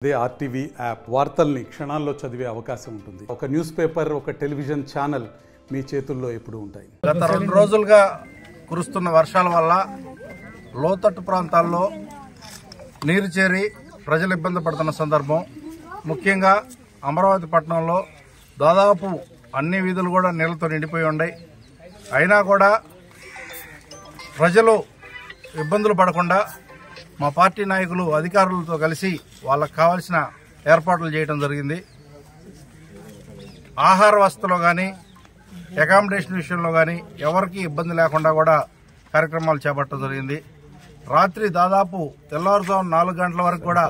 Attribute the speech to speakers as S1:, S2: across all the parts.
S1: అదే RTV app వార్తల్ని క్షణాల్లో చదివే అవకాశం ఉంటుంది. ఒక న్యూస్ పేపర్, ఒక టెలివిజన్ ఛానల్ మీ చేతుల్లో ఎప్పుడు ఉంటాయి.
S2: గత 2 రోజులుగా కురుస్తున్న వర్షాల వల్ల లోతట్టు ప్రాంతాల్లో నీరు చేరి ప్రజలు ఇబ్బంది పడుతున్న సందర్భం. ముఖ్యంగా అమరావతి పట్టణంలో దాదాపు అన్ని వీధులు కూడా నీళ్లతో నిండిపోయి ఉన్నాయి. అయినా కూడా ప్రజలు ఇబ్బందులు పడకుండా మా పార్టీ నాయకులు అధికారులతో కలిసి వాళ్ళకు కావాల్సిన ఏర్పాట్లు చేయడం జరిగింది. ఆహార వసతిలో కానీ అకామిడేషన్ విషయంలో కానీ ఎవరికి ఇబ్బంది లేకుండా కూడా కార్యక్రమాలు చేపట్టడం జరిగింది. రాత్రి దాదాపు తెల్లవారుజాము 4 గంటల వరకు కూడా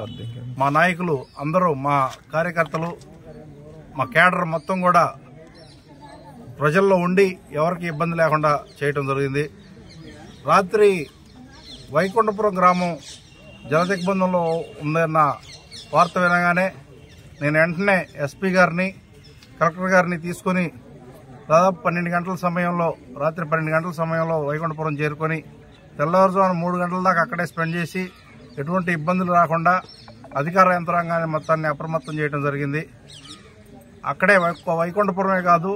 S2: మా నాయకులు అందరూ, మా కార్యకర్తలు, మా కేడర్ మొత్తం కూడా ప్రజల్లో ఉండి ఎవరికి ఇబ్బంది లేకుండా చేయటం జరిగింది. రాత్రి వైకుంఠపురం గ్రామం జలదిగ్బంధంలో ఉందన్న వార్త వినగానే నేను వెంటనే ఎస్పీ గారిని, కలెక్టర్ గారిని తీసుకుని దాదాపు 12 గంటల సమయంలో, రాత్రి 12 గంటల సమయంలో వైకుంఠపురం చేరుకొని తెల్లవారుజామున 3 గంటల దాకా అక్కడే స్పెండ్ చేసి ఎటువంటి ఇబ్బందులు రాకుండా అధికార యంత్రాంగాన్ని మొత్తాన్ని అప్రమత్తం చేయడం జరిగింది. అక్కడే వైకుంఠపురమే కాదు,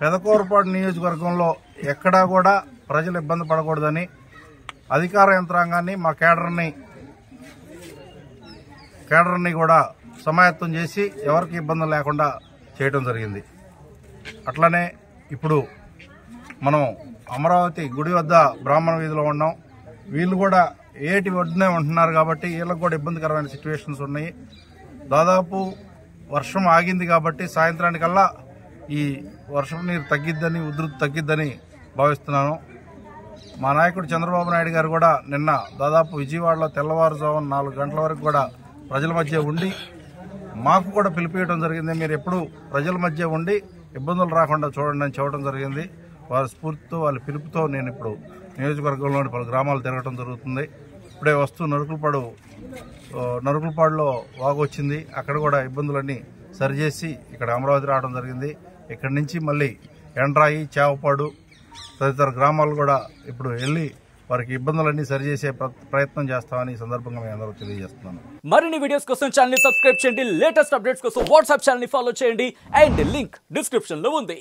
S2: పెదకూరపాడు నియోజకవర్గంలో ఎక్కడా కూడా ప్రజలు ఇబ్బంది పడకూడదని అధికార యంత్రాంగాన్ని, మా కేడర్ని కూడా సమాయత్తం చేసి ఎవరికి ఇబ్బందులు లేకుండా చేయడం జరిగింది. అట్లనే ఇప్పుడు మనం అమరావతి గుడి వద్ద బ్రాహ్మణ వీధిలో ఉన్నాం. వీళ్ళు కూడా ఏటి ఒడ్డునే ఉంటున్నారు కాబట్టి వీళ్ళకి కూడా ఇబ్బందికరమైన సిచ్యువేషన్స్ ఉన్నాయి. దాదాపు వర్షం ఆగింది కాబట్టి సాయంత్రానికల్లా ఈ వర్షం నీరు తగ్గిద్దని, ఉధృతి తగ్గిద్దని భావిస్తున్నాను. మా నాయకుడు చంద్రబాబు నాయుడు గారు కూడా నిన్న దాదాపు విజయవాడలో తెల్లవారుజామున 4 గంటల వరకు కూడా ప్రజల మధ్య ఉండి మాకు కూడా పిలిపియడం జరిగింది. మీరు ఎప్పుడు ప్రజల మధ్య ఉండి ఇబ్బందులు రాకుండా చూడండి అని చెప్పడం జరిగింది. వారి స్ఫూర్తితో, వాళ్ళ పిలుపుతో నేను ఇప్పుడు నియోజకవర్గంలోని పలు గ్రామాలు తిరగడం జరుగుతుంది. ఇప్పుడే వస్తూ నరుకులపాడులో వాగు వచ్చింది. అక్కడ కూడా ఇబ్బందులన్నీ సరిచేసి ఇక్కడ అమరావతి రావడం జరిగింది. ఇక్కడి నుంచి మళ్ళీ ఎండ్రాయి, చేవపాడు తదితర గ్రామాలు కూడా ఇప్పుడు వెళ్లి వారికి ఇబ్బందులన్నీ సరిచేసే ప్రయత్నం చేస్తామని ఈ సందర్భంగా మేము అందరూ తెలియజేస్తున్నాను.
S3: మరిన్ని వీడియోస్ కోసం ఛానల్ ని సబ్స్క్రైబ్ చేయండి. లేటెస్ట్ అప్డేట్స్ కోసం వాట్సాప్ ఛానల్ ని ఫాలో చేయండి. అండ్ లింక్ డిస్క్రిప్షన్ లో ఉంది.